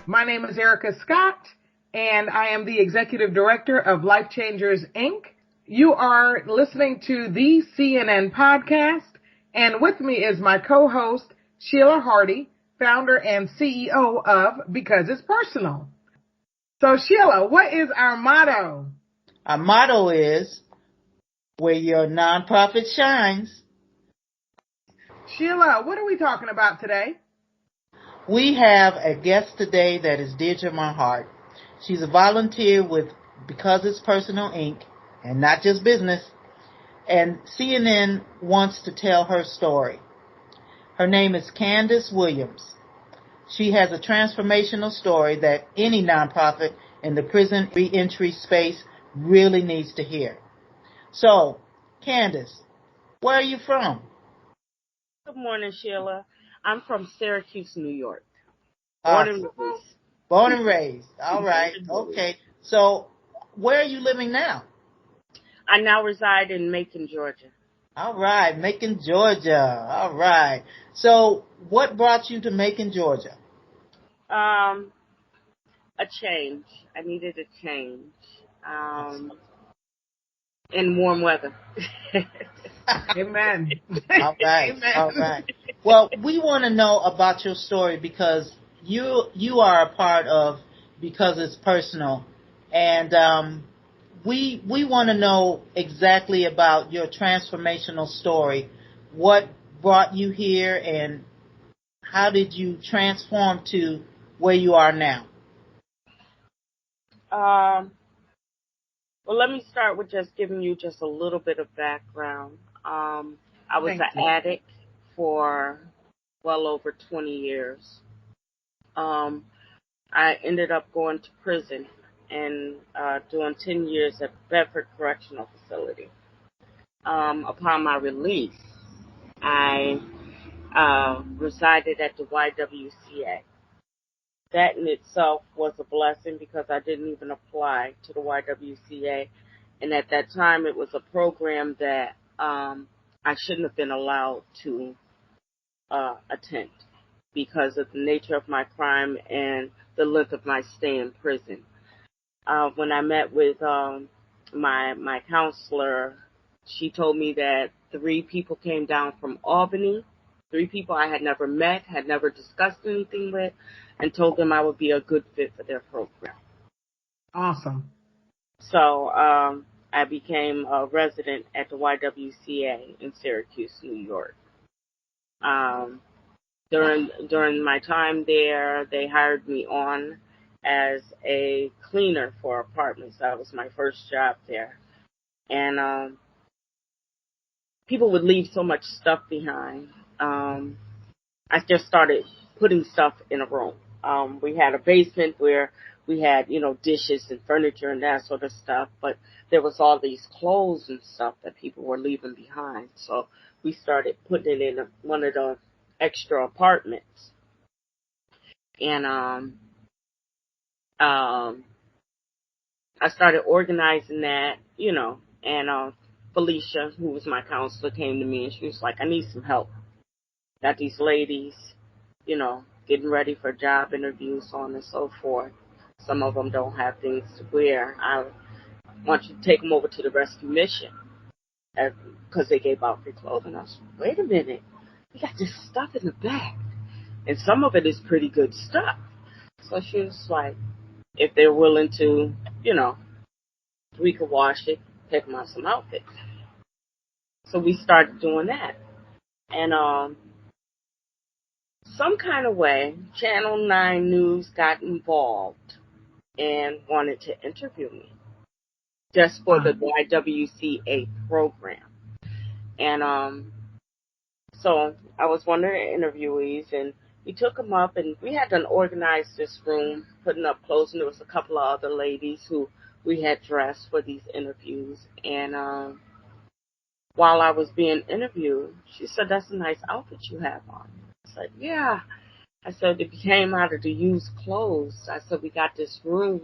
My name is Erica Scott, and I am the Executive Director of LifeChangers, Inc. You are listening to the CNN podcast, and with me is my co-host, Sheila Hardy, founder and CEO of Because It's Personal. So, Sheila, what is our motto? Our motto is, where your nonprofit shines. Sheila, what are we talking about today? We have a guest today that is dear to my heart. She's a volunteer with Because It's Personal, Inc., and not just business. And CNN wants to tell her story. Her name is Candace Williams. She has a transformational story that any nonprofit in the prison reentry space really needs to hear. So, Candace, where are you from? Good morning, Sheila. I'm from Syracuse, New York. Born and raised. All right. Okay. So, where are you living now? I now reside in Macon, Georgia. All right. Macon, Georgia. All right. So, what brought you to Macon, Georgia? A change. I needed a change. In warm weather. Amen. All right. Amen. All right. Well, we want to know about your story because you are a part of Because It's Personal, and we want to know exactly about your transformational story. What brought you here, and how did you transform to where you are now? Well, let me start with just giving you just a little bit of background. I was an addict for well over 20 years. I ended up going to prison and doing 10 years at Bedford Correctional Facility. Upon my release, I resided at the YWCA. That in itself was a blessing because I didn't even apply to the YWCA. And at that time, it was a program that I shouldn't have been allowed to attend because of the nature of my crime and the length of my stay in prison. When I met with my counselor, she told me that 3 people came down from Albany, 3 people I had never met, had never discussed anything with, and told them I would be a good fit for their program. Awesome. So I became a resident at the YWCA in Syracuse, New York. During my time there, they hired me on as a cleaner for apartments. That was my first job there. And people would leave so much stuff behind. I just started putting stuff in a room. We had a basement where we had, dishes and furniture and that sort of stuff, but there was all these clothes and stuff that people were leaving behind. So we started putting it in one of the extra apartments. And I started organizing that, and Felicia, who was my counselor, came to me and she was like, I need some help. Got these ladies, getting ready for job interviews, so on and so forth. Some of them don't have things to wear. I want you to take them over to the rescue mission because they gave out free clothing. I was like, wait a minute. We got this stuff in the back, and some of it is pretty good stuff. So she was like, if they're willing to, we could wash it, pick them out some outfits. So we started doing that. And some kind of way, Channel 9 News got involved and wanted to interview me just for the YWCA program. And so I was one of the interviewees, and we took them up, and we had to organize this room, putting up clothes, and there was a couple of other ladies who we had dressed for these interviews. And while I was being interviewed, she said, that's a nice outfit you have on. I said, yeah. I said, it came out of the used clothes. I said, we got this room,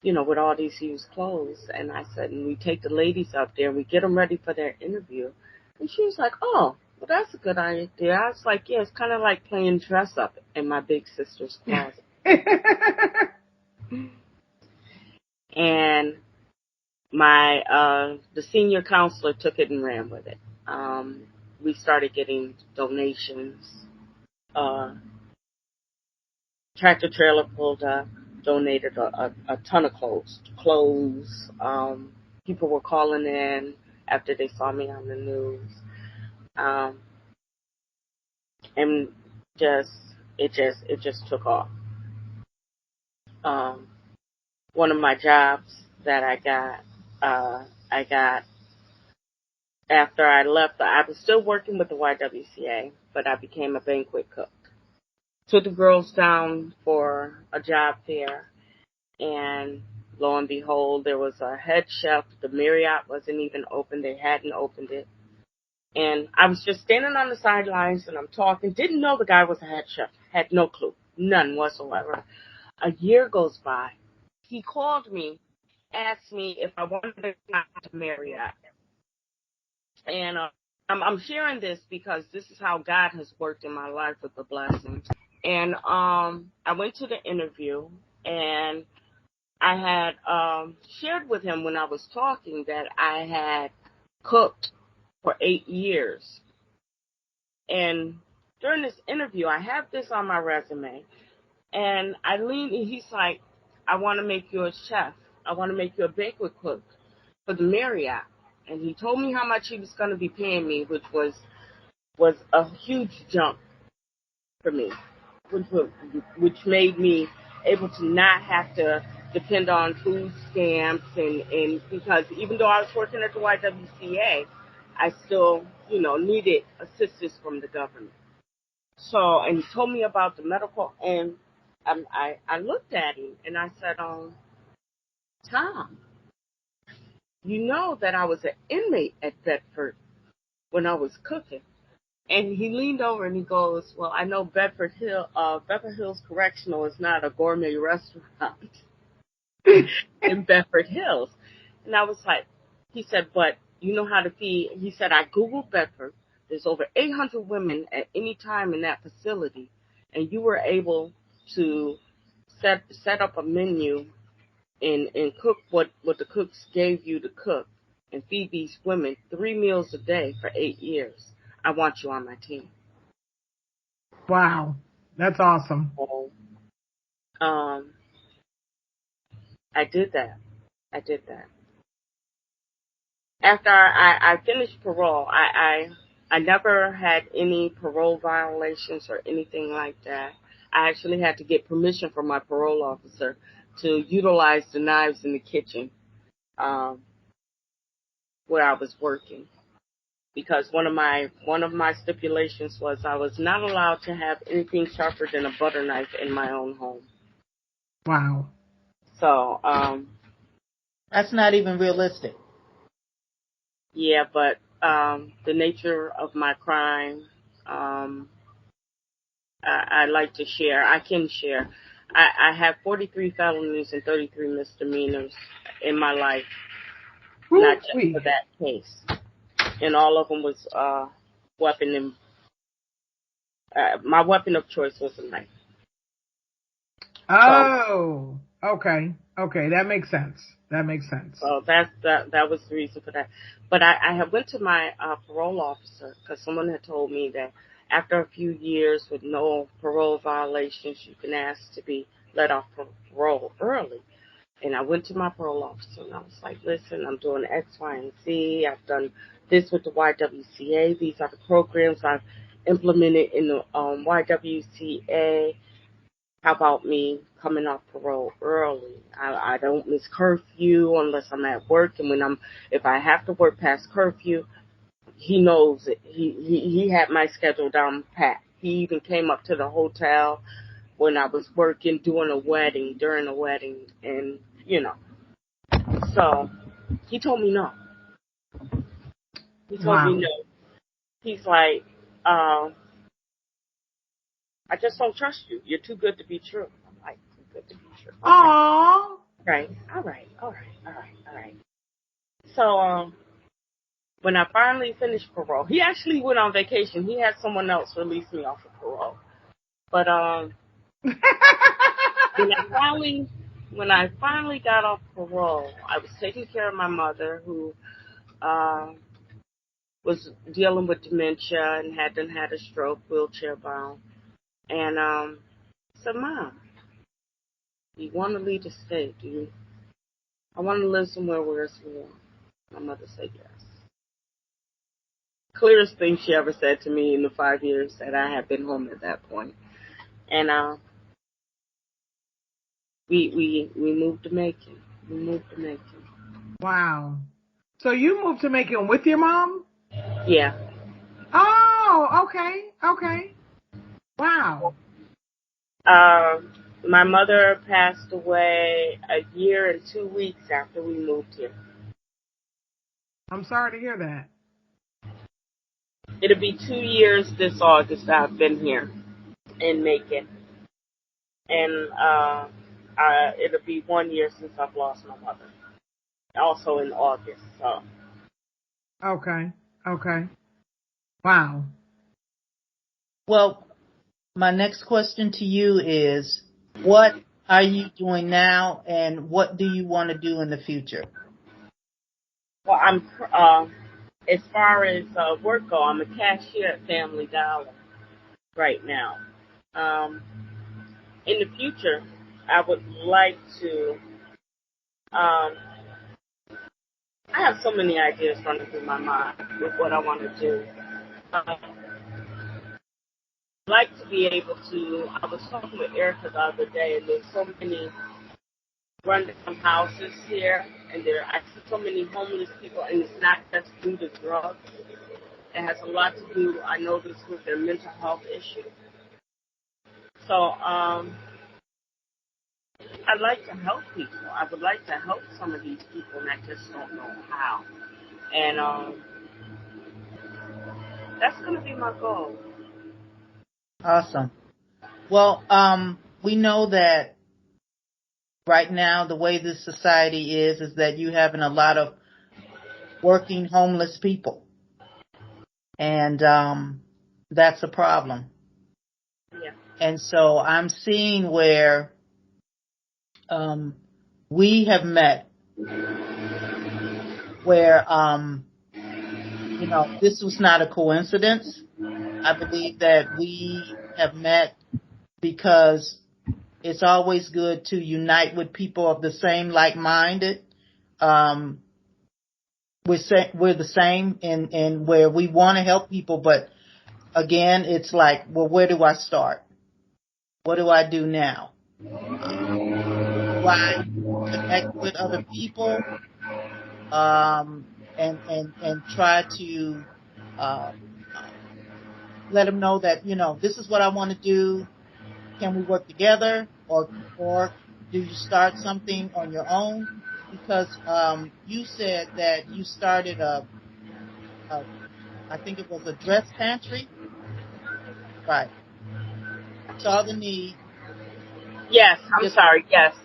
with all these used clothes. And I said, and we take the ladies up there and we get them ready for their interview. And she was like, oh, well, that's a good idea. I was like, yeah, it's kind of like playing dress up in my big sister's closet. And my the senior counselor took it and ran with it. We started getting donations. Tractor trailer pulled up, donated a ton of clothes. People were calling in after they saw me on the news. And it just took off. One of my jobs that I got after I left. I was still working with the YWCA, but I became a banquet cook. Took the girls down for a job fair, and lo and behold, there was a head chef. The Marriott wasn't even open. They hadn't opened it. And I was just standing on the sidelines, and I'm talking. Didn't know the guy was a head chef. Had no clue. None whatsoever. A year goes by. He called me, asked me if I wanted to come to Marriott. And I'm sharing this because this is how God has worked in my life with the blessings. And I went to the interview, and I had shared with him when I was talking that I had cooked for 8 years. And during this interview, I have this on my resume, and I leaned, and he's like, I want to make you a chef. I want to make you a banquet cook for the Marriott. And he told me how much he was going to be paying me, which was a huge jump for me, which made me able to not have to depend on food stamps, and because even though I was working at the YWCA, I still, needed assistance from the government. So, and he told me about the medical, and I looked at him and I said, Tom, you know that I was an inmate at Bedford when I was cooking. And he leaned over and he goes, well, I know Bedford Hills Correctional is not a gourmet restaurant in Bedford Hills. And I was like, he said, but you know how to feed. He said, I Googled Bedford. There's over 800 women at any time in that facility. And you were able to set up a menu and cook what the cooks gave you to cook and feed these women 3 meals a day for 8 years. I want you on my team. Wow. That's awesome. So, I did that. After I finished parole, I never had any parole violations or anything like that. I actually had to get permission from my parole officer to utilize the knives in the kitchen where I was working, because one of my stipulations was I was not allowed to have anything sharper than a butter knife in my own home. Wow. So that's not even realistic. Yeah, but the nature of my crime, I like to share. I can share. I have 43 felonies and 33 misdemeanors in my life, not just for that case. And all of them was weapon, and my weapon of choice was a knife. Oh, okay. That makes sense. So that was the reason for that. But I had went to my parole officer because someone had told me that after a few years with no parole violations, you can ask to be let off parole early. And I went to my parole officer and I was like, listen, I'm doing X, Y, and Z. I've done this with the YWCA. These are the programs I've implemented in the YWCA. How about me coming off parole early? I don't miss curfew unless I'm at work, and if I have to work past curfew, he knows it. He had my schedule down pat. He even came up to the hotel when I was working during a wedding, and so he told me no. He told me no. He's like, I just don't trust you. You're too good to be true. I'm like, too good to be true. Okay. Aww. Right. All right. So, when I finally finished parole, he actually went on vacation. He had someone else release me off of parole. But, when I finally got off parole, I was taking care of my mother who was dealing with dementia and had a stroke, wheelchair bound. And I said, Mom, do you want to leave the state? I want to live somewhere where it's warm. My mother said yes. Clearest thing she ever said to me in the 5 years that I had been home at that point. And we moved to Macon. We moved to Macon. Wow. So you moved to Macon with your mom? Yeah. Oh, okay. Wow. My mother passed away a year and 2 weeks after we moved here. I'm sorry to hear that. It'll be 2 years this August I've been here in Macon. And it'll be 1 year since I've lost my mother. Also in August, so. Okay. Wow. Well, my next question to you is, what are you doing now, and what do you want to do in the future? Well, I'm as far as work go, I'm a cashier at Family Dollar right now. In the future, I would like to. I have so many ideas running through my mind with what I want to do. I'd like to be able to. I was talking with Erica the other day, and there's so many rundown houses here, and I see so many homeless people, and it's not just due to drugs. It has a lot to do, I noticed, with their mental health issues. So I'd like to help people. I would like to help some of these people, and I just don't know how. And that's going to be my goal. Awesome. Well, we know that right now the way this society is that you having a lot of working homeless people. And that's a problem. Yeah. And so I'm seeing where we have met, where, this was not a coincidence. I believe that we have met because it's always good to unite with people of the same like-minded. We're the same in where we want to help people, but again, it's like, well, where do I start? What do I do now? Do I connect with other people and try to let them know that, this is what I want to do. Can we work together, or do you start something on your own? Because you said that you started I think it was a dress pantry, right? Saw the need. Yes, I'm sorry. Yes.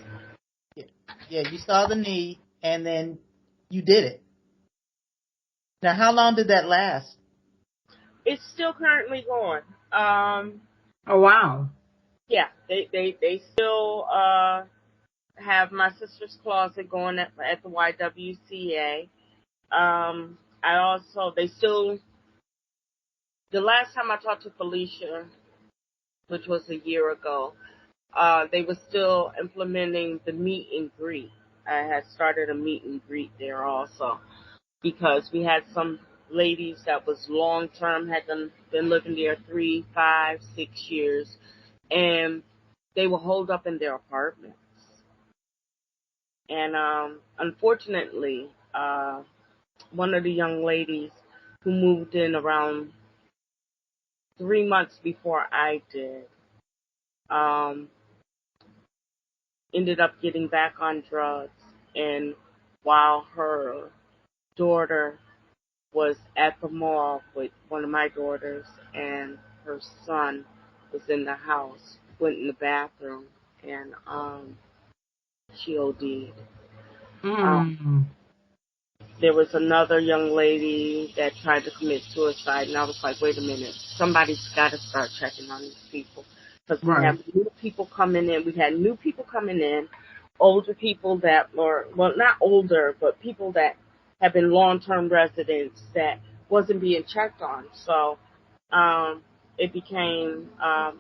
Yeah, you saw the need, and then you did it. Now, how long did that last? It's still currently going. Oh, wow. Yeah, they still have my sister's closet going at the YWCA. The last time I talked to Felicia, which was a year ago, they were still implementing the meet and greet. I had started a meet and greet there also because we had some ladies that was long term, had been living there 3, 5, 6 years, and they were holed up in their apartments. And unfortunately, one of the young ladies who moved in around 3 months before I did, ended up getting back on drugs. And while her daughter was at the mall with one of my daughters and her son was in the house, went in the bathroom, and she OD'd. There was another young lady that tried to commit suicide, and I was like, wait a minute, somebody's got to start checking on these people. because we Right. have new people coming in. We had new people coming in, older people that were, well, not older, but people that have been long-term residents that wasn't being checked on. So it became, I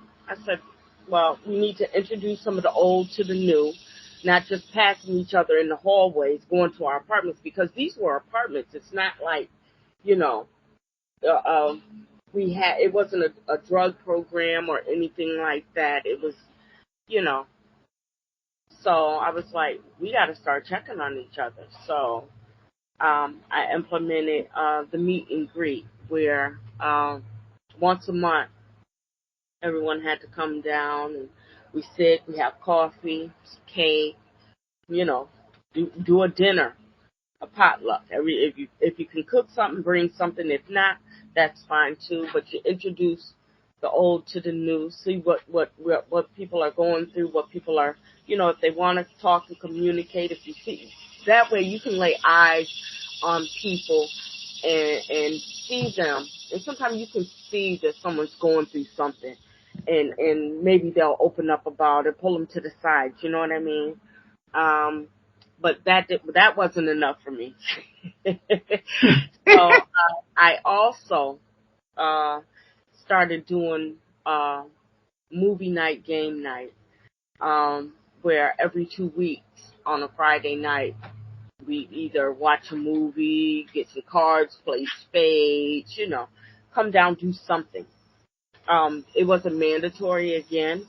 said, well, we need to introduce some of the old to the new, not just passing each other in the hallways, going to our apartments, because these were apartments. It's not like, you know, it wasn't a drug program or anything like that. It was, you know, so I was like, we got to start checking on each other. So I implemented the meet and greet, where once a month everyone had to come down and we sit, we have coffee, cake, you know, do a dinner, a potluck. If you can cook something, bring something. If not, that's fine too. But you introduce the old to the new. See what people are going through, what people are, you know, if they want to talk and communicate. If you see that way, you can lay eyes on people and see them. And sometimes you can see that someone's going through something, and maybe they'll open up about it, pull them to the side. You know what I mean? But that wasn't enough for me. So I also started doing movie night, game night, where every 2 weeks on a Friday night we either watch a movie, get some cards, play spades, you know, come down, do something. It wasn't mandatory again,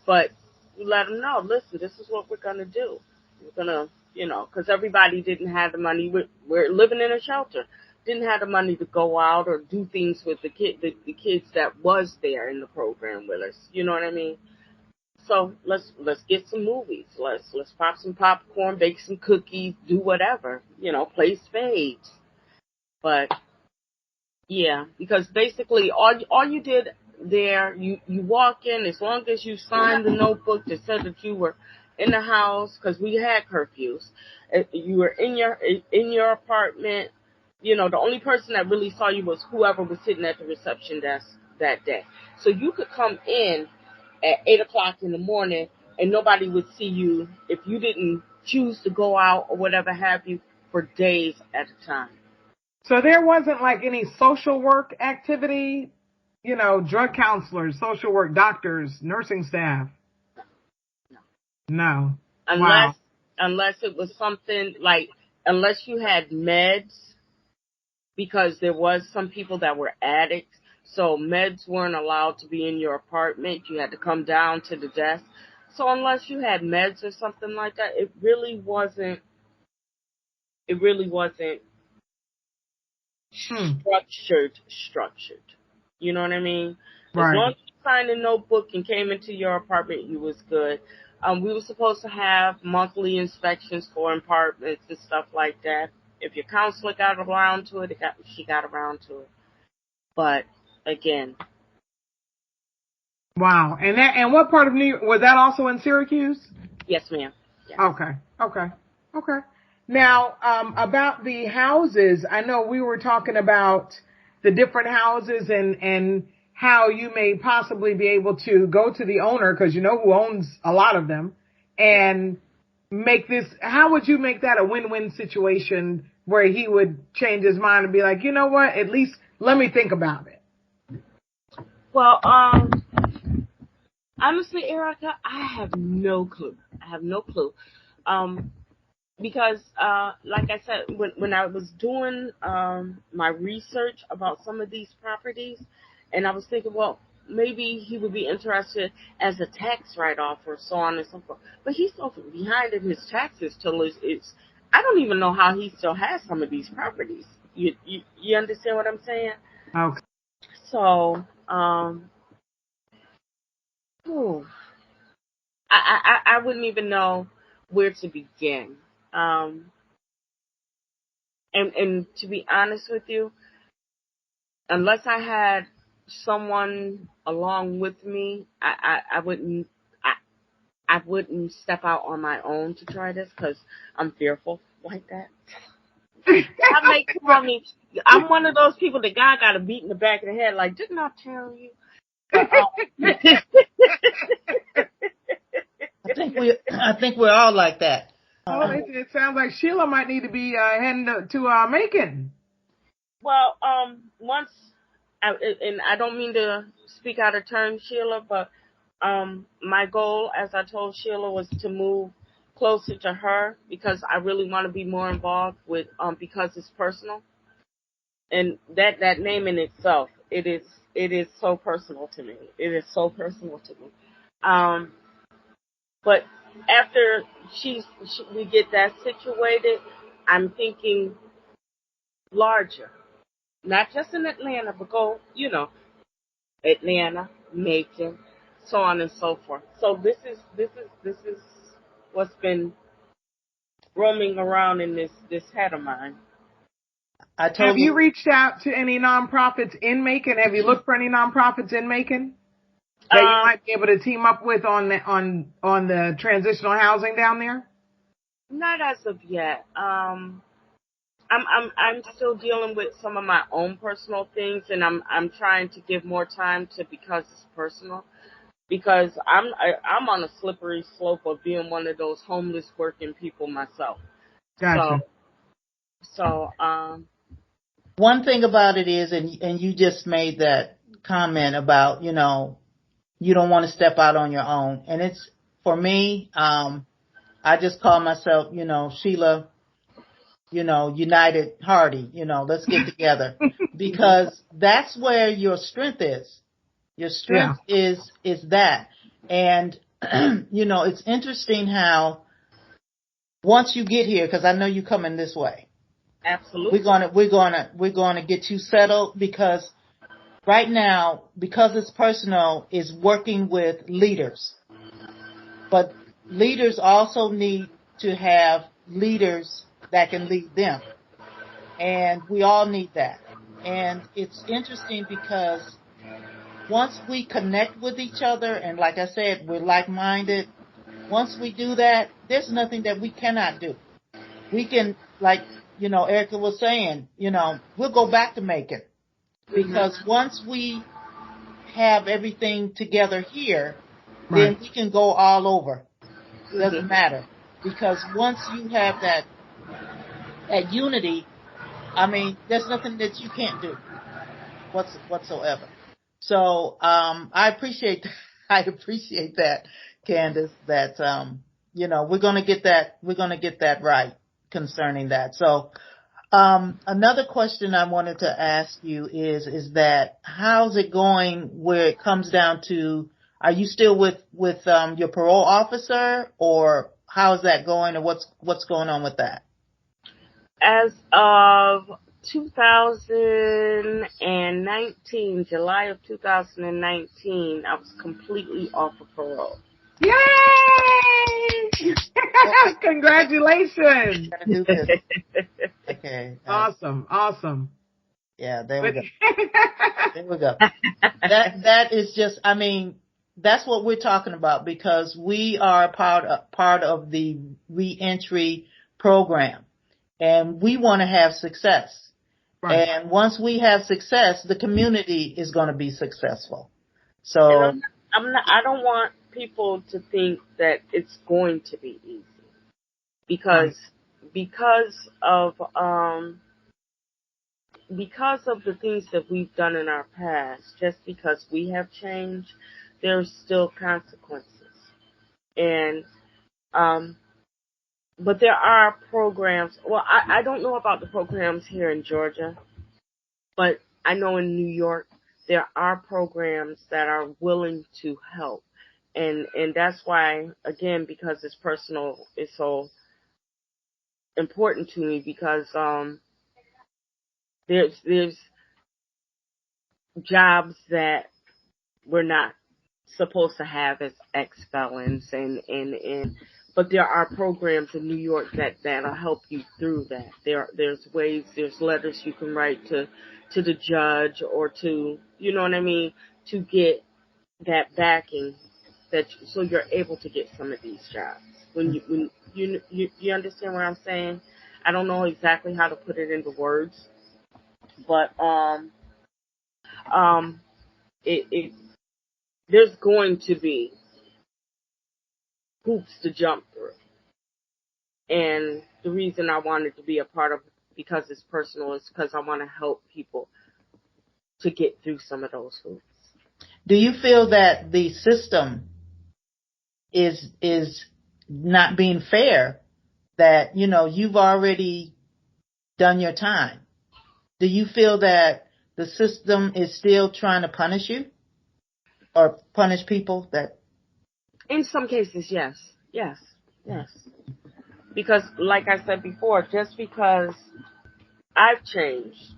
but we let them know, listen, this is what we're going to do. We're going to, you know, because everybody didn't have the money. We're living in a shelter. Didn't have the money to go out or do things with the kids that was there in the program with us. You know what I mean? So let's get some movies. Let's pop some popcorn, bake some cookies, do whatever. You know, play spades. But yeah, because basically all you did there, you walk in, as long as you signed the notebook that said that you were in the house, because we had curfews. You were in your apartment. You know, the only person that really saw you was whoever was sitting at the reception desk that day. So you could come in at 8:00 in the morning and nobody would see you if you didn't choose to go out or whatever have you for days at a time. So there wasn't like any social work activity, you know, drug counselors, social work, doctors, nursing staff. No. Unless it was something like, unless you had meds, because there was some people that were addicts. So meds weren't allowed to be in your apartment. You had to come down to the desk. So unless you had meds or something like that, it really wasn't structured. You know what I mean? Right. As long as you signed a notebook and came into your apartment, you was good. We were supposed to have monthly inspections for apartments and stuff like that. If your counselor got around to it, she got around to it. But again. Wow. And what part of New York, was that also in Syracuse? Yes, ma'am. Yes. Okay. Now, about the houses, I know we were talking about the different houses and how you may possibly be able to go to the owner, because you know who owns a lot of them, and make this, how would you make that a win-win situation where he would change his mind and be like, you know what, at least let me think about it? Well, honestly, Erica, I have no clue. Because, like I said, when I was doing my research about some of these properties, and I was thinking, well, maybe he would be interested as a tax write-off or so on and so forth. But he's so behind in his taxes till it's I don't even know how he still has some of these properties. You understand what I'm saying? Okay. So, I wouldn't even know where to begin. And to be honest with you, unless I had someone along with me, I wouldn't step out on my own to try this, because I'm fearful like that. I'm one of those people that God got to beat in the back of the head, like, didn't I tell you? But I think we're all like that. Oh, it sounds like Sheila might need to be heading to Macon. Well, once, and I don't mean to speak out of turn, Sheila, but my goal, as I told Sheila, was to move closer to her because I really want to be more involved with because it's personal, and that name in itself, it is so personal to me. It is so personal to me. But after we get that situated, I'm thinking larger. Not just in Atlanta, but go, Atlanta, Macon, so on and so forth. So this is what's been roaming around in this head of mine. Have you reached out to any nonprofits in Macon? Have you looked for any nonprofits in Macon that you might be able to team up with on the transitional housing down there? Not as of yet. I'm still dealing with some of my own personal things, and I'm trying to give more time to because it's personal. Because I'm on a slippery slope of being one of those homeless working people myself. Gotcha. So one thing about it is, and you just made that comment about, you don't want to step out on your own. And it's, for me, I just call myself, Sheila, United Hardy, let's get together. Because that's where your strength is. Your strength is that. And, it's interesting how once you get here, because I know you're coming this way. Absolutely. We're gonna get you settled, because right now, because it's personal, is working with leaders. But leaders also need to have leaders that can lead them. And we all need that. And it's interesting because once we connect with each other, and like I said, we're like-minded, once we do that, there's nothing that we cannot do. We can, like, Erica was saying, we'll go back to Macon. Because once we have everything together here, then we can go all over. It doesn't matter. Because once you have that unity, I mean, there's nothing that you can't do whatsoever. So I appreciate that, Candace, that we're gonna get that right concerning that. So another question I wanted to ask you is that how's it going where it comes down to, are you still with your parole officer, or how's that going, or what's going on with that? As of 2019, July of 2019, I was completely off of parole. Yay! Congratulations! Okay. Awesome. Yeah, there we go. There we go. That is just, I mean, that's what we're talking about, because we are part of the reentry program, and we want to have success. Right. And once we have success, the community is going to be successful. So I don't want people to think that it's going to be easy, because of the things that we've done in our past. Just because we have changed, there's still consequences. And but there are programs. Well, I don't know about the programs here in Georgia, but I know in New York there are programs that are willing to help. And that's why, again, because it's personal, it's so important to me, because there's jobs that we're not supposed to have as ex-felons, but there are programs in New York that'll help you through that. There's ways, there's letters you can write to the judge, or to, you know what I mean, to get that backing, so you're able to get some of these jobs. When you understand what I'm saying? I don't know exactly how to put it into words, but there's going to be hoops to jump through. And the reason I wanted to be a part of Because It's Personal is because I want to help people to get through some of those hoops. Do you feel that the system is not being fair? That, you've already done your time. Do you feel that the system is still trying to punish you or punish people that? In some cases, yes. Yes. Because like I said before, just because I've changed,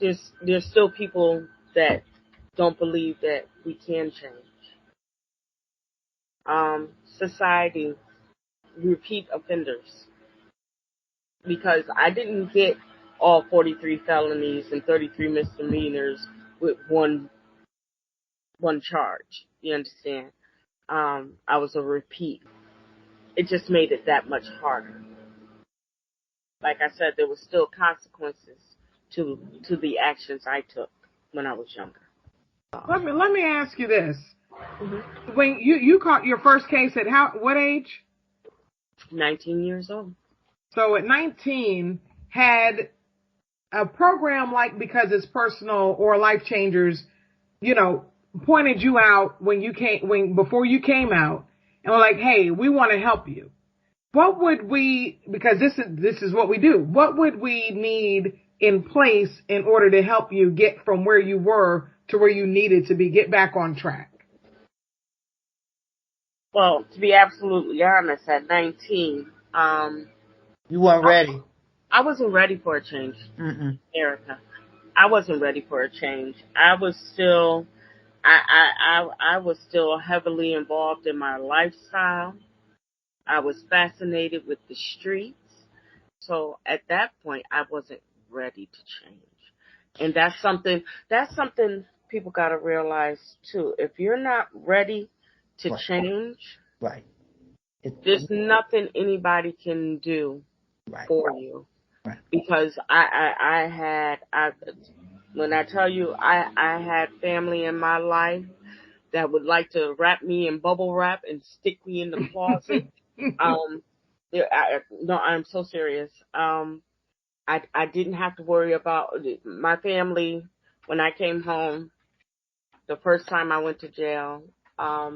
there's still people that don't believe that we can change. Society, repeat offenders. Because I didn't get all 43 felonies and 33 misdemeanors with one charge. You understand? I was a repeat. It just made it that much harder. Like I said, there were still consequences to the actions I took when I was younger. Let me ask you this. Mm-hmm. When you caught your first case at what age? 19 years old. So at 19, had a program like Because It's Personal or LifeChangers, pointed you out before you came out and were like, hey, we want to help you. What would because this is what we do. What would we need in place in order to help you get from where you were to where you needed to be, get back on track? Well, to be absolutely honest, at 19, You weren't ready. I wasn't ready for a change, Erica. I wasn't ready for a change. I was still heavily involved in my lifestyle. I was fascinated with the streets. So at that point, I wasn't ready to change. And that's something people got to realize too. If you're not ready to change, right, there's nothing anybody can do for you. Right. Because when I tell you I had family in my life that would like to wrap me in bubble wrap and stick me in the closet. No, I'm so serious. I didn't have to worry about my family when I came home. The first time I went to jail, I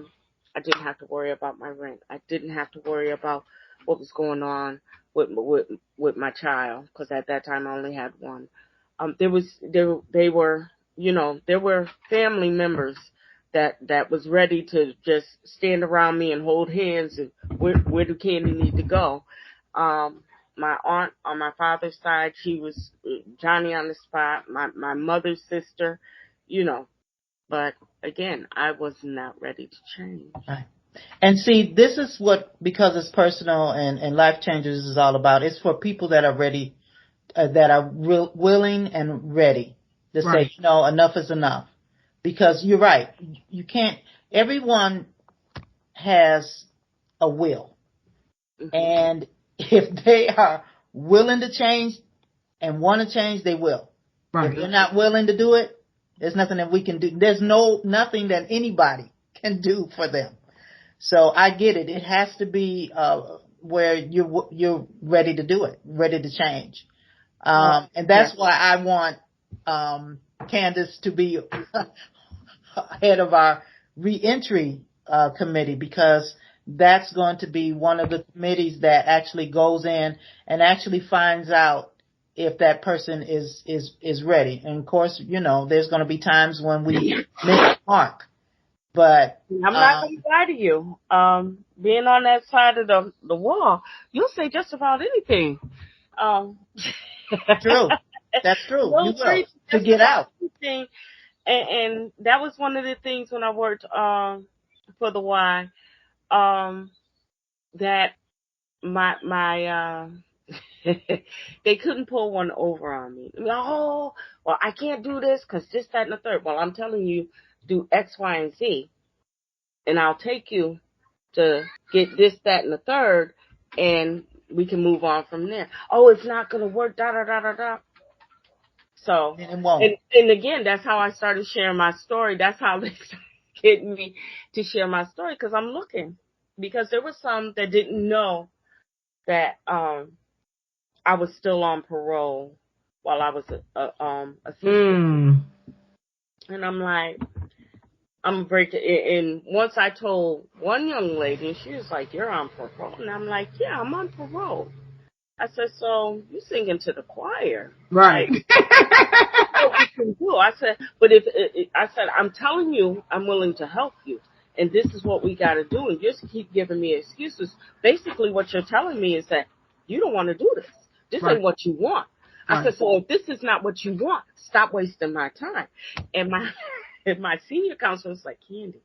didn't have to worry about my rent. I didn't have to worry about what was going on with my child, because at that time I only had one. There were family members that was ready to just stand around me and hold hands and where do Candy need to go. My aunt on my father's side, she was Johnny on the spot. My mother's sister, but again, I was not ready to change. Right. And see, this is what Because It's Personal and LifeChangers is all about. It's for people that are ready, that are willing and ready to say, enough is enough. Because you're right. You can't, everyone has a will. Mm-hmm. And if they are willing to change and want to change, they will. Right. If they're not willing to do it, there's nothing that we can do. There's nothing that anybody can do for them. So I get it. It has to be where you're ready to do it, ready to change. And that's why I want Candace to be head of our reentry committee, because that's going to be one of the committees that actually goes in and actually finds out if that person is ready. And of course, there's going to be times when we miss the mark. But I'm not going to lie to you. Being on that side of the wall, you'll say just about anything. True. That's true. You will, to get out. Anything. And that was one of the things when I worked for the Y, that my they couldn't pull one over on me. Oh, well, I can't do this because this, that, and the third. Well, I'm telling you, do X, Y, and Z, and I'll take you to get this, that, and the third, and we can move on from there. Oh, it's not going to work, da-da-da-da-da. So, and again, that's how I started sharing my story. That's how they getting me to share my story because I'm looking. Because there were some that didn't know that I was still on parole while I was assisted. And I'm like, I'm gonna break it. And once I told one young lady, she was like, "You're on parole," and I'm like, "Yeah, I'm on parole." I said, "So you singing to the choir, right?" Like, what we can do. I said, "But if I said I'm telling you, I'm willing to help you, and this is what we got to do, and you just keep giving me excuses. Basically, what you're telling me is that you don't want to do this. This Right. ain't what you want." I said, "So if this is not what you want, stop wasting my time." And my senior counselor was like, "Candy,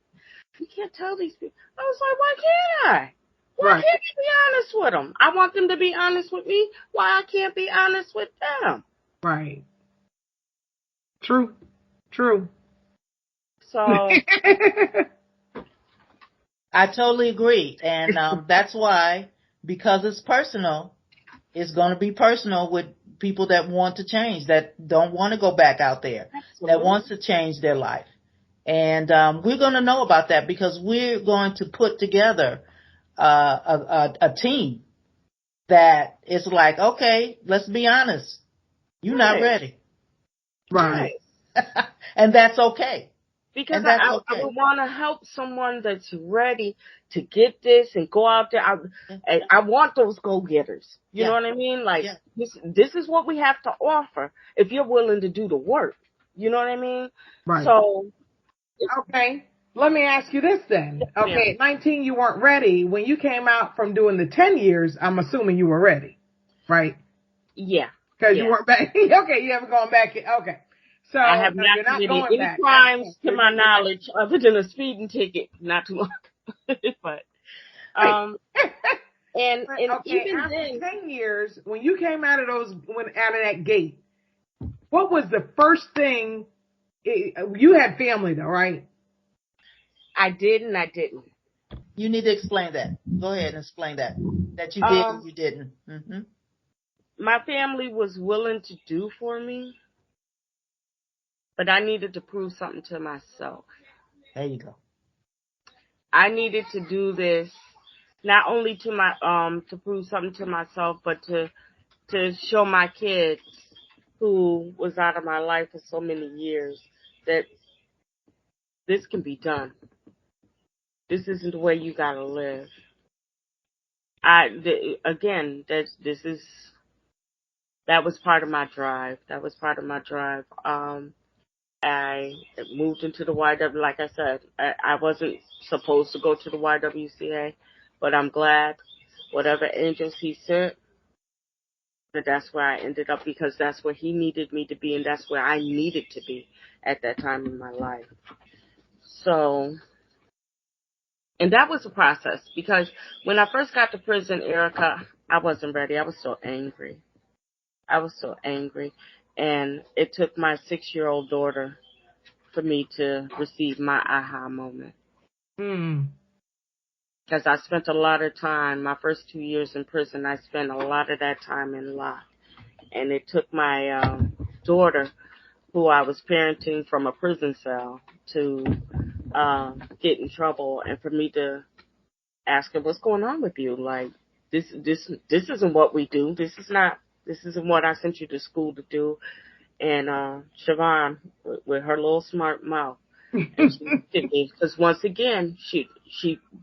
you can't tell these people." I was like, "Why can't I? Why can't you be honest with them? I want them to be honest with me. Why I can't be honest with them?" Right. True. So I totally agree. And that's why, because it's personal, it's going to be personal with people that want to change, that don't want to go back out there, that wants to change their life. And we're going to know about that because we're going to put together a team that is like, okay, let's be honest. You're not ready. Right. And that's okay. Because I would want to help someone that's ready to get this and go out there. I want those go-getters. You know what I mean? Like, this is what we have to offer if you're willing to do the work. You know what I mean? Right. So, okay. Let me ask you this then. Okay, at 19, you weren't ready. When you came out from doing the 10 years, I'm assuming you were ready, right? Yeah. Because you weren't back. Okay, you haven't gone back. Okay. So I have not committed any crimes to my knowledge other than a speeding ticket not too long ago. But, and okay, even after then, 10 years, when you came out of that gate, what was the first thing? You had family though, right? I did and I didn't. You need to explain that. Go ahead and explain that. That you did and you didn't. Mm-hmm. My family was willing to do for me, but I needed to prove something to myself. There you go. I needed to do this not only to prove something to myself, but to show my kids who was out of my life for so many years that this can be done. This isn't the way you gotta live. That was part of my drive. I moved into the YW. Like I said, I wasn't supposed to go to the YWCA, but I'm glad whatever angels he sent, that's where I ended up because that's where he needed me to be and that's where I needed to be at that time in my life. So, and that was a process because when I first got to prison, Erica, I wasn't ready. I was so angry. And it took my 6-year-old daughter for me to receive my aha moment. Because I spent a lot of time, my first 2 years in prison, I spent a lot of that time in lock. And it took my daughter, who I was parenting from a prison cell, to get in trouble and for me to ask her, "What's going on with you? Like, this isn't what we do. This isn't what I sent you to school to do." And Siobhan, with her little smart mouth, and she looked at me because once again,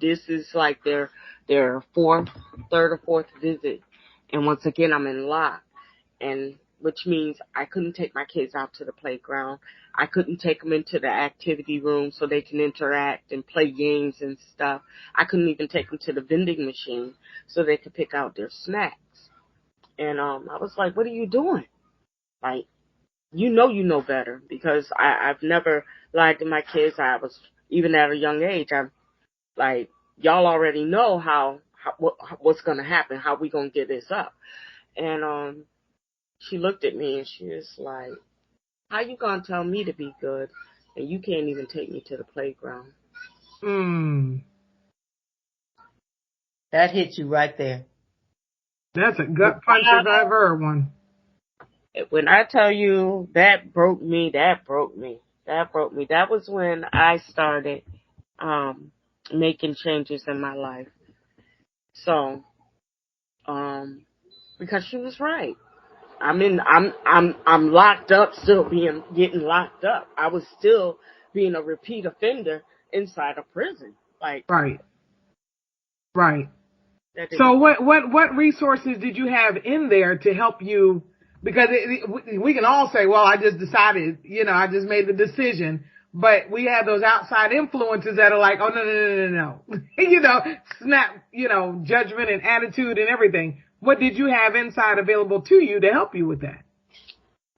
this is like their third or fourth visit, and once again I'm in lock, and which means I couldn't take my kids out to the playground. I couldn't take them into the activity room so they can interact and play games and stuff. I couldn't even take them to the vending machine so they could pick out their snacks. And I was like, "What are you doing? Like, you know better," because I've never lied to my kids. I was, even at a young age, I'm like, y'all already know what's going to happen, how we going to get this up. And she looked at me and she was like, "How you going to tell me to be good and you can't even take me to the playground?" That hit you right there. That's a gut punch if I've ever heard one. When I tell you that broke me. That was when I started making changes in my life. So, because she was right. I'm locked up, still getting locked up. I was still being a repeat offender inside a prison. Like, right. that So what resources did you have in there to help you? Because we can all say, well, I just decided, I just made the decision. But we have those outside influences that are like, oh, no. Snap, judgment and attitude and everything. What did you have inside available to you to help you with that?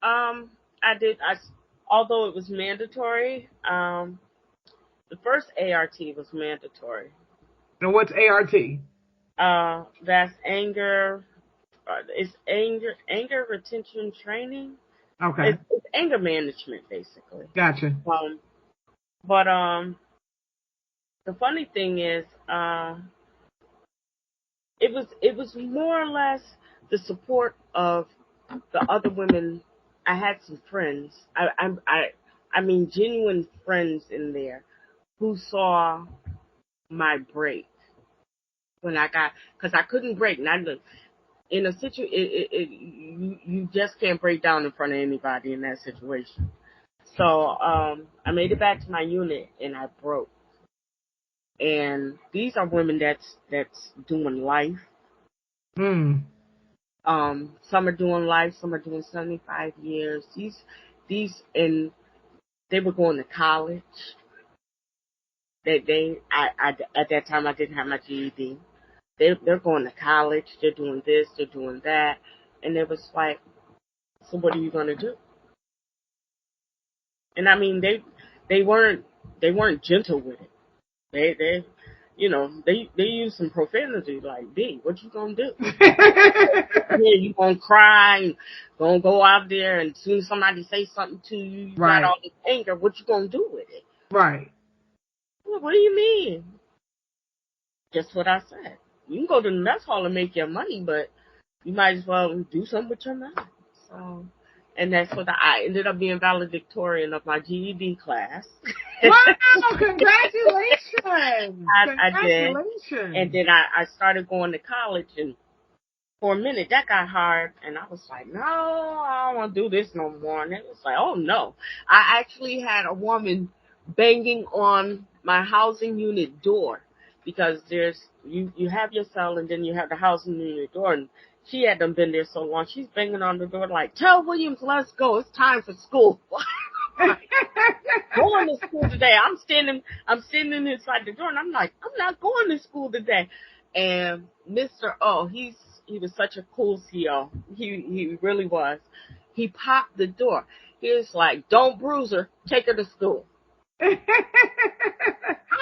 I did. Although it was mandatory, the first ART was mandatory. And what's ART? That's anger. It's anger retention training. Okay. It's anger management, basically. Gotcha. But the funny thing is, it was more or less the support of the other women. I had some friends. I mean, genuine friends in there who saw my break when because I couldn't break. Not in a situation, you just can't break down in front of anybody in that situation. So I made it back to my unit and I broke. And these are women that's doing life. Hmm. Some are doing life, some are doing 75 years. These and they were going to college. At that time I didn't have my GED. They're going to college, they're doing this, they're doing that, and it was like, so what are you gonna do? And I mean they weren't gentle with it. They use some profanity like, B, what you gonna do? Yeah, you gonna cry, gonna go out there, and as soon as somebody say something to you, you Right. got all this anger, what you gonna do with it? Right. Well, what do you mean? Just what I said. You can go to the mess hall and make your money, but you might as well do something with your mind. So, and that's what I ended up being valedictorian of my GED class. Wow! Congratulations! I did. Congratulations! And then I started going to college, and for a minute that got hard, and I was like, no, I don't want to do this no more. And it was like, oh no. I actually had a woman banging on my housing unit door, because you have your cell and then you have the housing unit door, and she hadn't been there so long. She's banging on the door like, tell Williams, let's go. It's time for school. Going to school today. I'm standing inside the door, and I'm like, I'm not going to school today. And Mr. O, he was such a cool CO. He really was. He popped the door. He was like, don't bruise her. Take her to school. I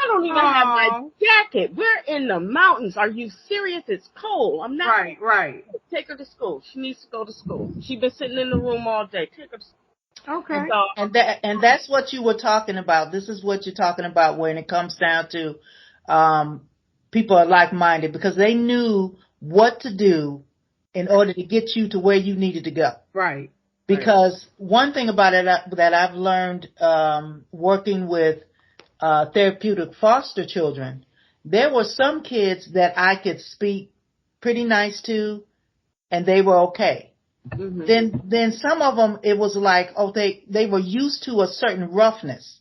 don't even have my jacket. We're in the mountains. Are you serious? It's cold. I'm not. Right. Take her to school. She needs to go to school. She's been sitting in the room all day. Take her to school. Okay. And that's what you were talking about. This is what you're talking about when it comes down to people are like-minded, because they knew what to do in order to get you to where you needed to go. Right. Because one thing about it that I've learned working with therapeutic foster children, there were some kids that I could speak pretty nice to, and they were okay. Mm-hmm. Then some of them, it was like, oh, they were used to a certain roughness.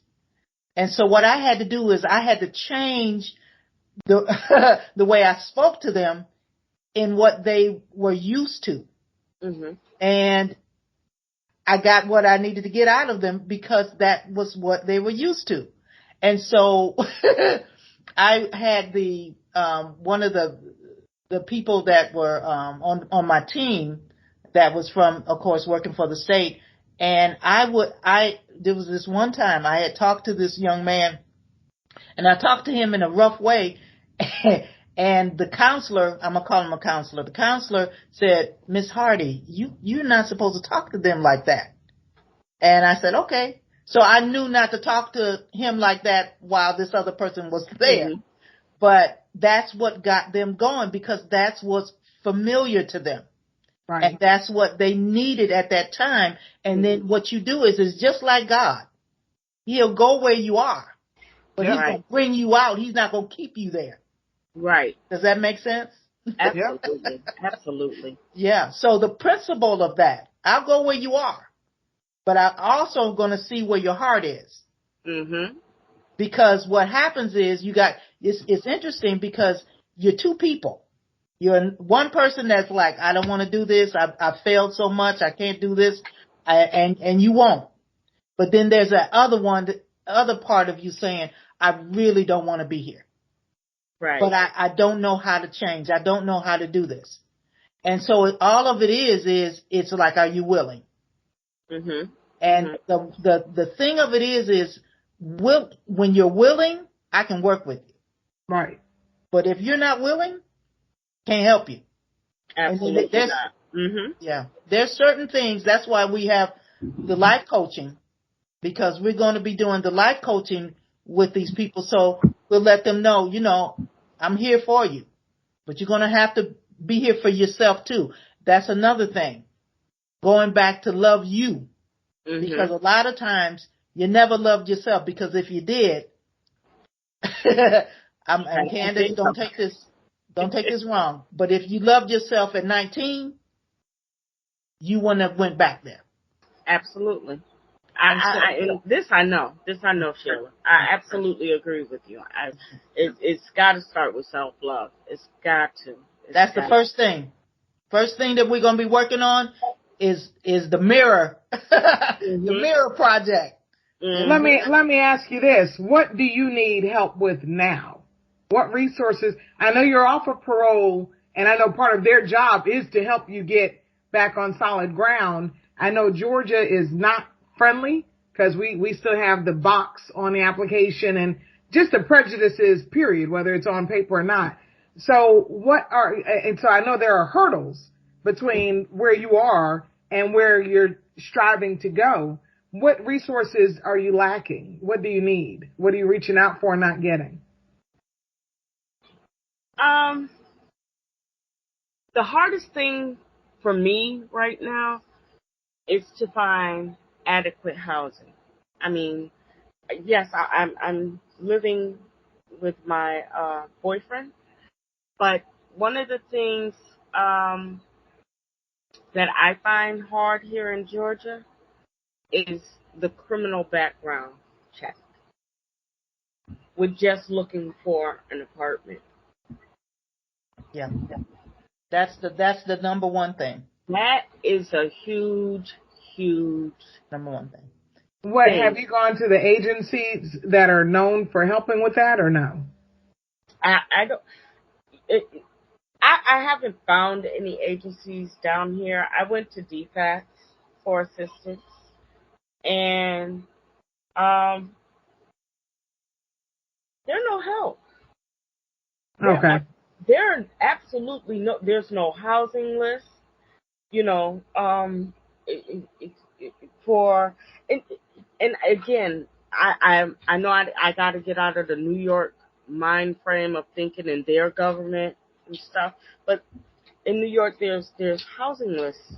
And so what I had to do is I had to change the the way I spoke to them in what they were used to. Mm-hmm. And I got what I needed to get out of them because that was what they were used to. And so I had one of the people that were on my team that was from, of course, working for the state. And there was this one time I had talked to this young man, and I talked to him in a rough way. And the counselor, I'm going to call him a counselor, the counselor said, Miss Hardy, you're not supposed to talk to them like that. And I said, okay. So I knew not to talk to him like that while this other person was there. Mm-hmm. But that's what got them going, because that's what's familiar to them. Right. And that's what they needed at that time. And then what you do is just like God. He'll go where you are. But he's going to bring you out. He's not going to keep you there. Right. Does that make sense? Absolutely. Absolutely. Yeah. So the principle of that, I'll go where you are, but I'm also going to see where your heart is. Mm-hmm. Because what happens is it's interesting because you're two people. You're one person that's like, I don't want to do this. I failed so much. I can't do this. And you won't. But then there's that other part of you saying, I really don't want to be here. Right. But I don't know how to change. I don't know how to do this. And so all of it is it's like, are you willing? Mm-hmm. And the thing of it is when you're willing, I can work with you. Right. But if you're not willing, can't help you. Absolutely not. Mm-hmm. Yeah. There's certain things. That's why we have the life coaching, because we're going to be doing the life coaching with these people. So we'll let them know, I'm here for you, but you're going to have to be here for yourself too. That's another thing. Going back to love you, because a lot of times you never loved yourself, because if you did, and Candace, don't take this wrong, but if you loved yourself at 19, you wouldn't have went back there. Absolutely. This I know, Sheila. I absolutely agree with you. It's got to start with self-love. It's got to. That's the first thing. First thing that we're going to be working on is the mirror, the mirror project. Mm-hmm. Let me ask you this. What do you need help with now? What resources? I know you're off of parole, and I know part of their job is to help you get back on solid ground. I know Georgia is not friendly because we still have the box on the application and just the prejudices, period, whether it's on paper or not. So so I know there are hurdles between where you are and where you're striving to go. What resources are you lacking? What do you need? What are you reaching out for and not getting? The hardest thing for me right now is to find adequate housing. I mean, yes, I'm living with my boyfriend, but one of the things that I find hard here in Georgia is the criminal background check. We're just looking for an apartment. Yeah. That's the number one thing. That is a huge number one thing. What, have you gone to the agencies that are known for helping with that or no? I don't. I haven't found any agencies down here. I went to DFACS for assistance, and there's no help. Okay. There absolutely no. There's no housing list. And again, I know I got to get out of the New York mind frame of thinking in their government and stuff. But in New York, there's housing lists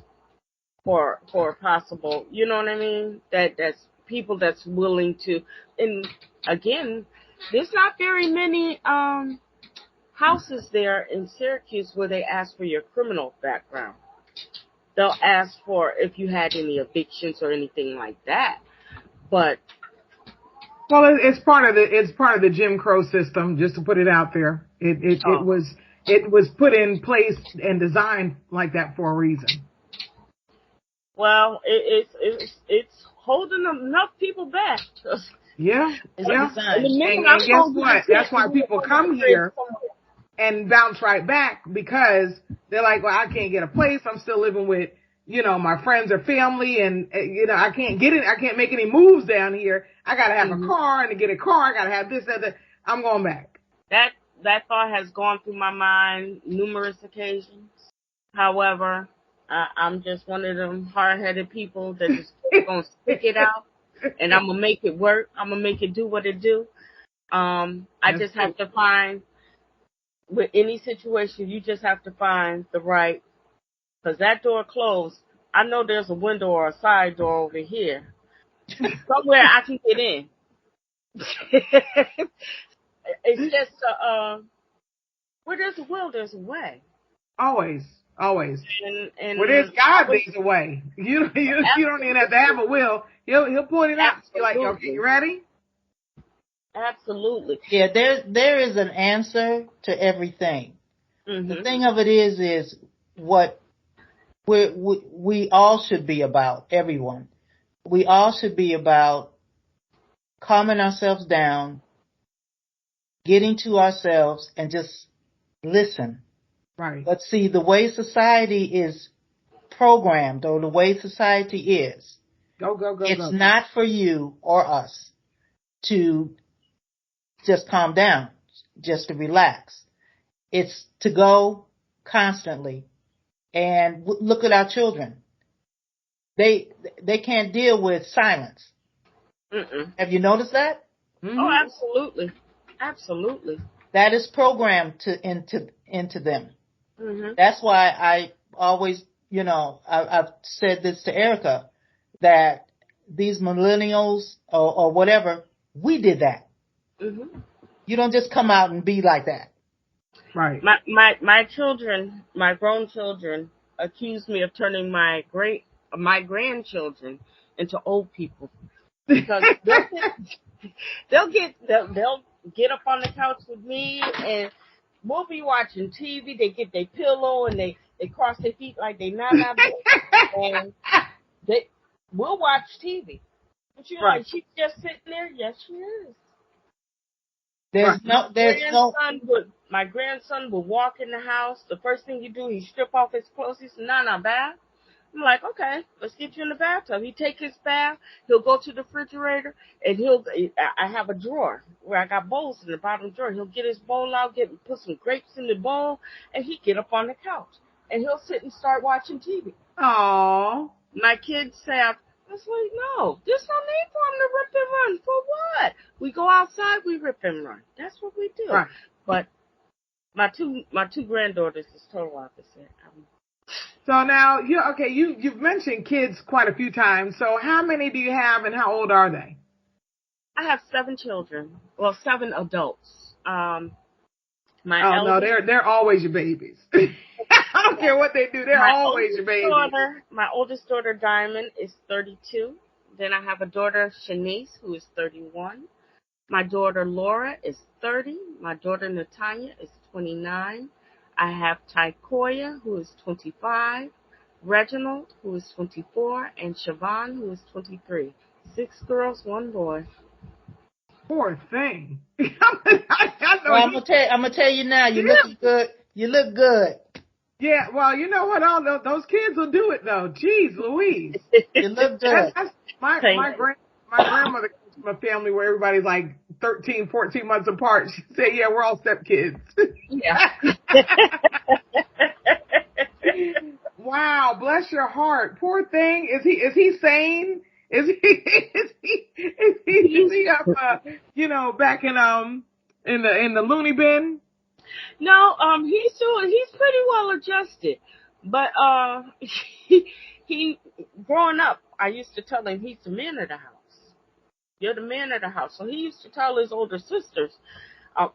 for possible. You know what I mean? That's people that's willing to. And again, there's not very many houses there in Syracuse where they ask for your criminal background. They'll ask for if you had any evictions or anything like that. But it's part of the Jim Crow system, just to put it out there. It was put in place and designed like that for a reason. Well, it's holding enough people back. Yeah. And guess what? That's why people come here and bounce right back, because they're like, well, I can't get a place. I'm still living with, my friends or family, and, I can't get it. I can't make any moves down here. I got to have a car, and to get a car, I got to have this, that. I'm going back. That thought has gone through my mind numerous occasions. However, I'm just one of them hard-headed people that just going to stick it out, and I'm going to make it work. I'm going to make it do what it do. I just have to find, with any situation, you just have to find the right, because that door closed. I know there's a window or a side door over here. Somewhere I can get in. It's just where there's a will, there's a way. Always, always. And Where there's God, always, there's a way. You don't even have to have a will. He'll point it out. You're like, okay, you ready? Absolutely. Yeah, there is an answer to everything. Mm-hmm. The thing of it is what we all should be about, everyone. We all should be about calming ourselves down, getting to ourselves, and just listen. Right. But see, the way society is programmed, or the way society is, it's not for you or us to just calm down, just to relax. It's to go constantly. And look at our children. They can't deal with silence. Mm-mm. Have you noticed that? Mm-hmm. Oh, absolutely. Absolutely. That is programmed into them. Mm-hmm. That's why I always, I've said this to Erica, that these millennials or whatever, we did that. Mm-hmm. You don't just come out and be like that. Right. My children, my grown children, accuse me of turning my grandchildren into old people, because they'll get up on the couch with me, and we'll be watching TV. They get their pillow and they cross their feet like they nana, and we'll watch TV. But you're Right. like, she's just sitting there. Yes, she is. My grandson would walk in the house. The first thing you do, he strip off his clothes. He said, "Nana, bath." I'm like, okay, let's get you in the bathtub. He take his bath. He'll go to the refrigerator, and I have a drawer where I got bowls in the bottom drawer. He'll get his bowl out, put some grapes in the bowl, and he get up on the couch, and he'll sit and start watching TV. Aww. My kids say, I was like, no, this don't need for him to rip and run. For what? We go outside, we rip and run. That's what we do. Right. But my two granddaughters is total opposite. So now, you've mentioned kids quite a few times. So how many do you have, and how old are they? I have 7 children. Well, 7 adults. No, they're always your babies. I don't care what they do, they're always your babies. My oldest daughter, Diamond, is 32. Then I have a daughter, Shanice, who is 31. My daughter, Laura, is 30. My daughter, Natanya, is 29. I have Tykoya, who is 25. Reginald, who is 24. And Siobhan, who is 23. 6 girls, 1 boy. Poor thing. Well, I'm gonna tell you now. You look good. You look good. Yeah. Well, you know what? All those kids will do it though. Jeez, Louise. You look good. My grandmother comes from a family where everybody's like 13, 14 months apart. She said, "Yeah, we're all stepkids." Yeah. Wow. Bless your heart. Poor thing. Is he sane? Is he up? Back in the loony bin? No, he's pretty well adjusted, but he growing up, I used to tell him he's the man of the house. You're the man of the house. So he used to tell his older sisters.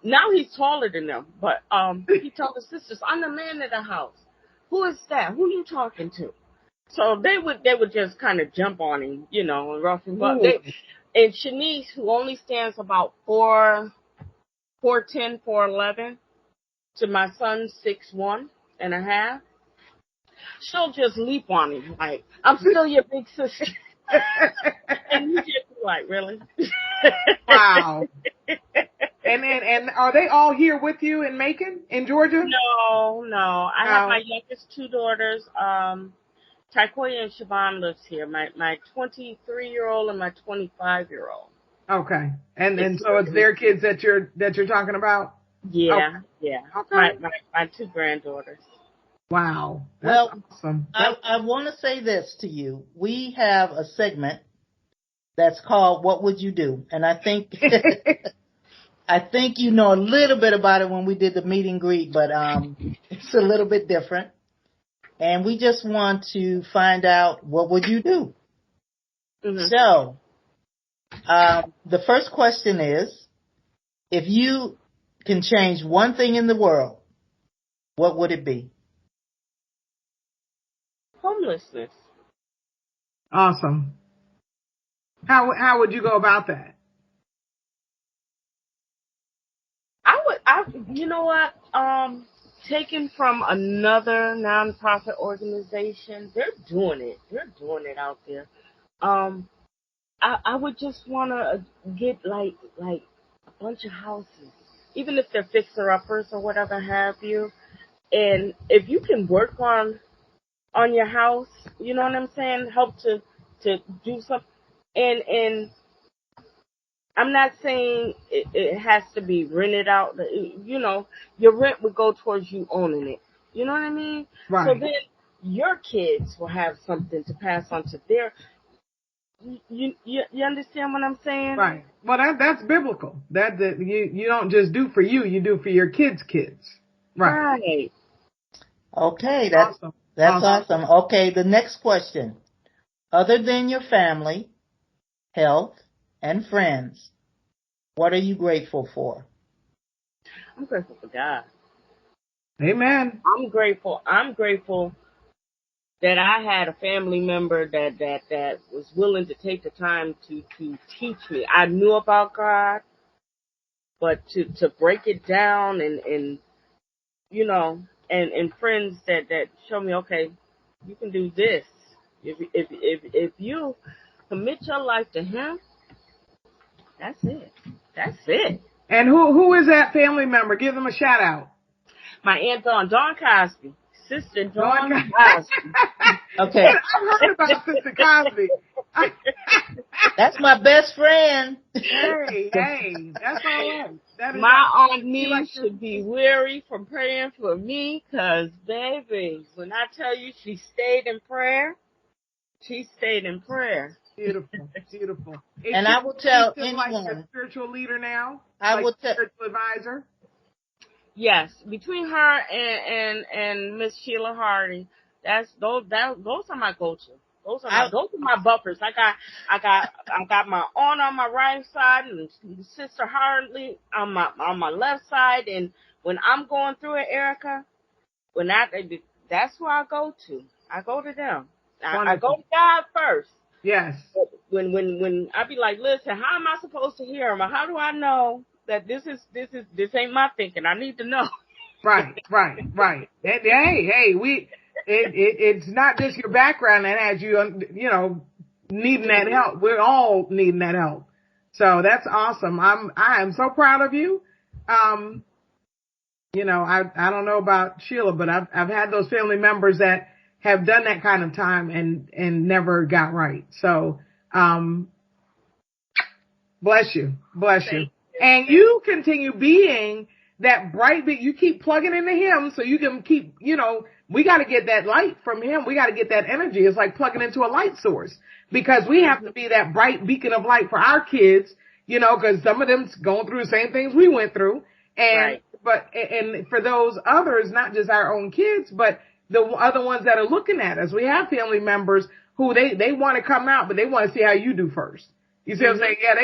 Now he's taller than them, but he told his sisters, "I'm the man of the house." Who is that? Who you talking to? So they would just kind of jump on him, and rough him up. And Shanice, who only stands about 4'10", 4'11", to my son's 6'1.5", she'll just leap on him like, "I'm still your big sister." And he just like, really? Wow. And are they all here with you in Macon, in Georgia? No. I have my youngest 2 daughters. Tykoya and Siobhan lives here. My 23-year-old and my 25-year-old. Okay. And so it's their kids that you're talking about? Yeah, okay. Yeah. Okay. My 2 granddaughters. Wow. That's awesome. I want to say this to you. We have a segment that's called "What Would You Do?" And I think I think you know a little bit about it when we did the meet and greet, but it's a little bit different. And we just want to find out, what would you do? Mm-hmm. So, The first question is, if you can change one thing in the world, what would it be? Homelessness. Awesome. How would you go about that? You know what? Taken from another nonprofit organization, they're doing it. They're doing it out there. I would just want to get like a bunch of houses, even if they're fixer uppers or whatever have you. And if you can work on your house, you know what I'm saying, help to do something. And I'm not saying it has to be rented out. You know, your rent would go towards you owning it. You know what I mean? Right. So then your kids will have something to pass on to their. You understand what I'm saying? Right. Well, that's biblical. That you don't just do for you do for your kids' kids. Right. Okay, that's awesome. Okay, the next question. Other than your family, health, and friends, what are you grateful for? I'm grateful for God. Amen. I'm grateful that I had a family member that was willing to take the time to teach me. I knew about God, but to break it down and you know, and friends that show me, okay, you can do this. If you commit your life to Him, that's it. That's it. And who is that family member? Give them a shout out. My Aunt Dawn Cosby. Sister Dawn Cosby. Okay. I've heard about Sister Cosby. That's my best friend. Hey, that's all right. That is my aunt me should be weary from praying for me, because, baby, when I tell you she stayed in prayer, she stayed in prayer. Beautiful, beautiful. And I will tell anyone, like a spiritual leader now, I will tell spiritual advisor. Yes, between her and Miss Sheila Hardy, those are my go-to. Those are my buffers. I got my aunt on my right side and Sister Hardy on my left side. And when I'm going through it, Erica, that's who I go to. I go to them. I go to God first. Yes. When I be like, listen, how am I supposed to hear him? Or how do I know that this ain't my thinking? I need to know. Right. And, it's not just your background that has you, needing that help. We're all needing that help. So that's awesome. I am so proud of you. I don't know about Sheila, but I've had those family members that have done that kind of time and never got right. So, bless you. And you continue being that bright, you keep plugging into Him so you can keep, we got to get that light from Him. We got to get that energy. It's like plugging into a light source, because we have to be that bright beacon of light for our kids, because some of them's going through the same things we went through. And, and for those others, not just our own kids, but the other ones that are looking at us. We have family members who they want to come out, but they want to see how you do first. You see what I'm saying? Yeah,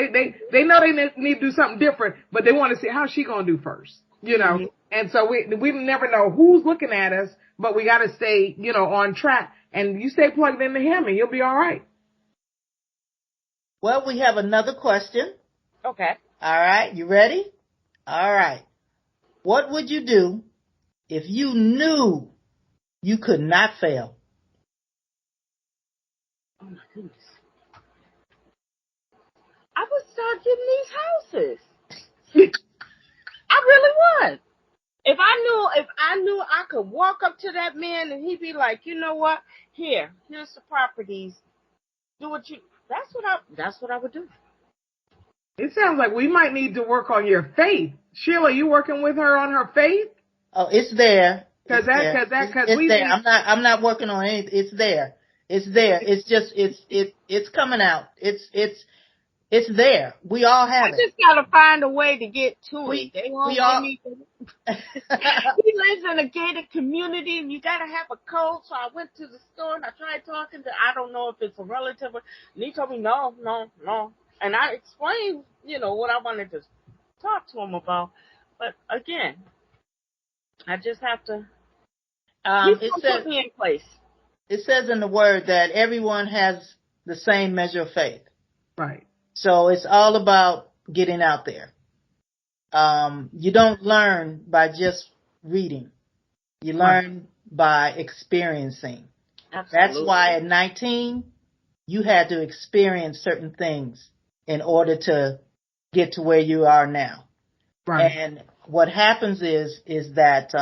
they know they need to do something different, but they want to see how she gonna do first, And so we never know who's looking at us, but we got to stay, on track. And you stay plugged into Him, and you'll be all right. Well, we have another question. Okay. All right, you ready? All right. What would you do if you knew you could not fail? Oh my goodness. I would start getting these houses. I really would. If I knew I could walk up to that man and he'd be like, you know what? Here's the properties. That's what I would do. It sounds like we might need to work on your faith. Sheila, you working with her on her faith? Oh, it's there. Cause it's there. I'm not working on anything. It's there. It's just, it's coming out. It's there. We all have it. I just gotta find a way to get to it. He lives in a gated community, and you gotta have a code. So I went to the store and I tried talking to. I don't know if it's a relative, and he told me no. And I explained, what I wanted to talk to him about. But again, I just have to put me in place. It says in the word that everyone has the same measure of faith. Right. So it's all about getting out there. You don't learn by just reading. You learn by experiencing. Absolutely. That's why at 19, you had to experience certain things in order to get to where you are now. Right. And what happens is that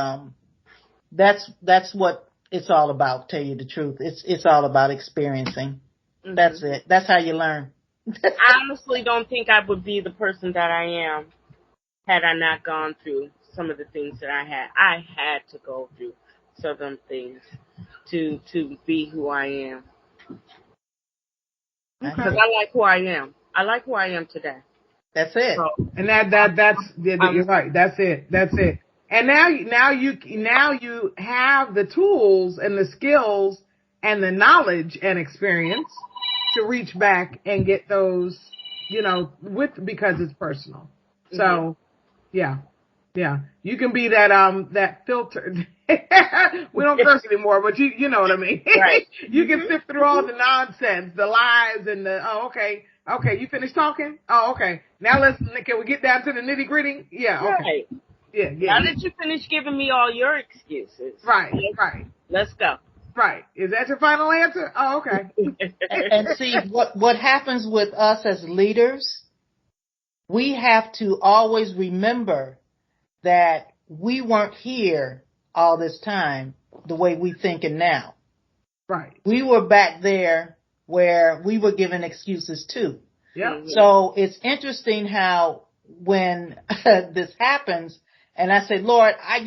that's what it's all about, tell you the truth. It's all about experiencing. Mm-hmm. That's it. That's how you learn. I honestly don't think I would be the person that I am had I not gone through some of the things that I had. I had to go through certain things to be who I am. Because I like who I am. I like who I am today. That's it. So, and that's you're right. That's it. That's it. And now you have the tools and the skills and the knowledge and experience to reach back and get those, because it's personal. So, yeah. You can be that filtered. We don't curse anymore, but you know what I mean. Right. You can sift through all the nonsense, the lies, and okay, you finished talking? Oh, okay. Now can we get down to the nitty gritty? Yeah. Okay. Right. Yeah. Now that you finished giving me all your excuses. Right. Let's go. Right. Is that your final answer? Oh, okay. And see, what happens with us as leaders, we have to always remember that we weren't here all this time the way we thinking now. Right. We were back there where we were given excuses too. Yeah. Mm-hmm. So it's interesting how when this happens and I say, Lord, I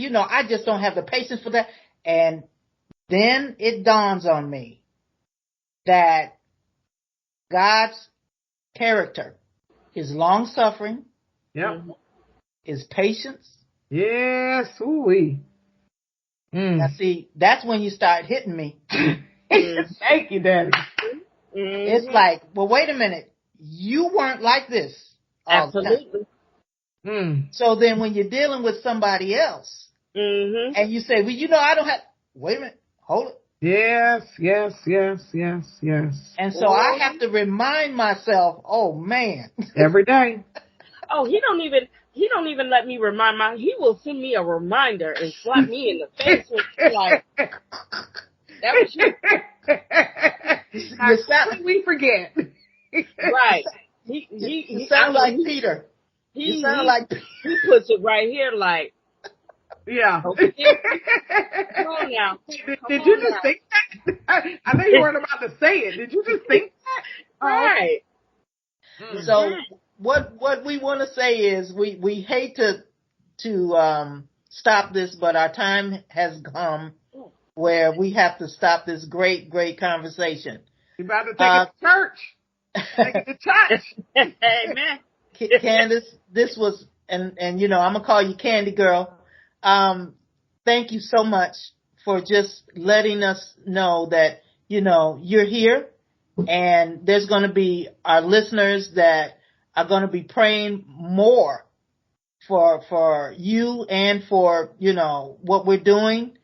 just don't have the patience for that. And then it dawns on me that God's character is long suffering. Yep. Is patience. Yes. Ooh-wee. Now see, that's when you start hitting me. Thank you, Daddy. It's like, well, wait a minute. You weren't like this all the time. So then when you're dealing with somebody else and you say, well, I don't have, wait a minute, hold it. Yes. And so I have to remind myself, oh man. Every day. Oh, he don't even let me remind he will send me a reminder and slap me in the face with like, that was you. We forget. Right. You sound like Peter. You sound like he puts it right here like. Yeah. Okay. Come on now. Did you just think that? I know you weren't about to say it. Did you just think that? Right. So what we want to say is we hate to stop this, but our time has come where we have to stop this great conversation. You're about to take it to church. Take it to church. Amen. Candace, this was, and I'm going to call you Candy Girl. Thank you so much for just letting us know that, you're here and there's going to be our listeners that are going to be praying more for you and for, what we're doing.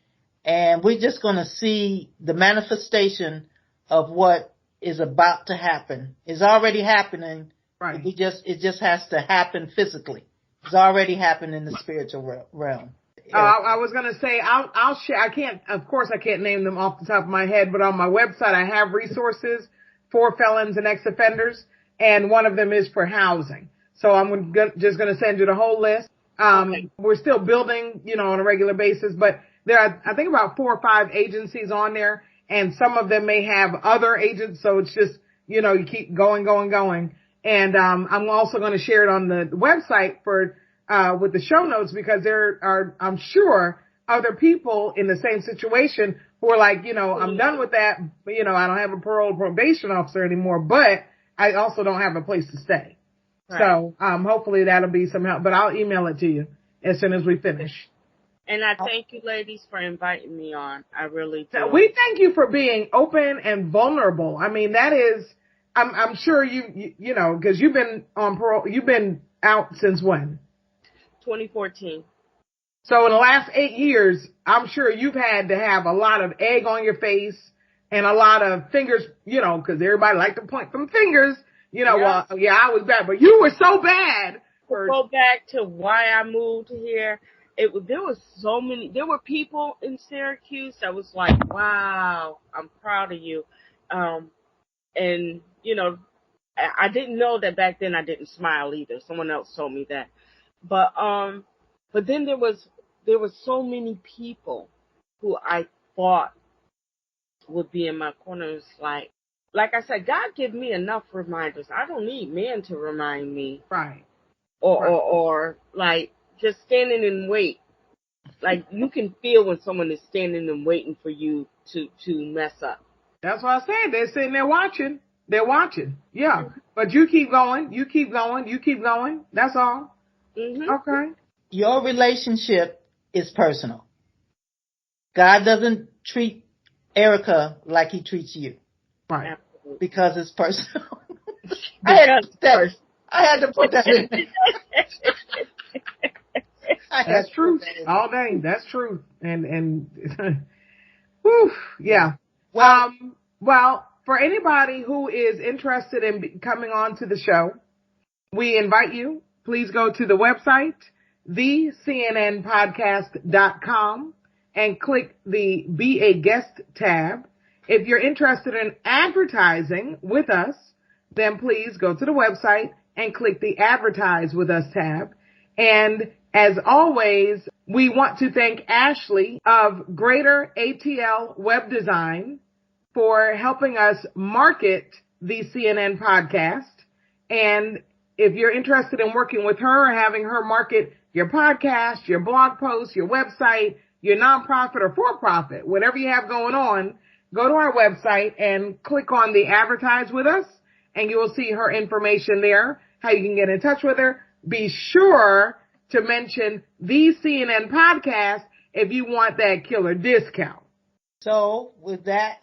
And we're just going to see the manifestation of what is about to happen. It's already happening. Right. It just has to happen physically. It's already happened in the spiritual realm. I was going to say, I'll share. I can't name them off the top of my head, but on my website, I have resources for felons and ex-offenders, and one of them is for housing. So I'm just going to send you the whole list. We're still building, on a regular basis, but there are, I think, about 4 or 5 agencies on there, and some of them may have other agents. So it's just, you keep going. And I'm also going to share it on the website with the show notes, because there are, I'm sure, other people in the same situation who are like, I'm done with that. I don't have a parole probation officer anymore, but I also don't have a place to stay. Right. So hopefully that'll be some help, but I'll email it to you as soon as we finish. And I thank you, ladies, for inviting me on. I really do. We thank you for being open and vulnerable. I mean, that is, I'm sure you know, because you've been on parole. You've been out since when? 2014. So in the last 8 years, I'm sure you've had to have a lot of egg on your face and a lot of fingers, you know, because everybody like to point them fingers. You know, Yeah. well, yeah, I was bad, but you were so bad. To go back to why I moved here, there were people in Syracuse that was like, wow, I'm proud of you. And, you know, I didn't know that back then I didn't smile either. Someone else told me that. But then there was so many people who I thought would be in my corner. It's like I said, God give me enough reminders. I don't need men to remind me. Right. Or like just standing in wait. Like you can feel when someone is standing and waiting for you to mess up. That's what I said. They're sitting there watching. They're watching. Yeah. But you keep going. You keep going. You keep going. That's all. Mm-hmm. Okay. Your relationship is personal. God doesn't treat Erica like he treats you. Right. Absolutely. Because it's personal. I had to put that in there. That's true. All day. That's true. And whew, yeah. Well, for anybody who is interested in coming on to the show, we invite you. Please go to the website, thecnnpodcast.com, and click the Be a Guest tab. If you're interested in advertising with us, then please go to the website and click the Advertise with Us tab. And as always, we want to thank Ashley of Greater ATL Web Design for helping us market the CNN podcast. And if you're interested in working with her or having her market your podcast, your blog post, your website, your nonprofit or for-profit, whatever you have going on, go to our website and click on the Advertise with Us, and you will see her information there, how you can get in touch with her. Be sure to mention the CNN podcast if you want that killer discount. So with that,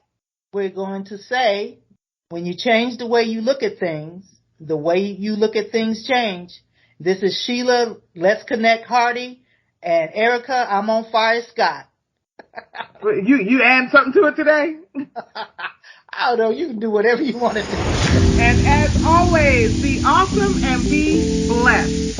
we're going to say, when you change the way you look at things, the way you look at things change. This is Sheila, Let's Connect Hardy, and Erica, I'm on fire Scott. You add something to it today? I don't know. You can do whatever you want to do. And as always, be awesome and be blessed.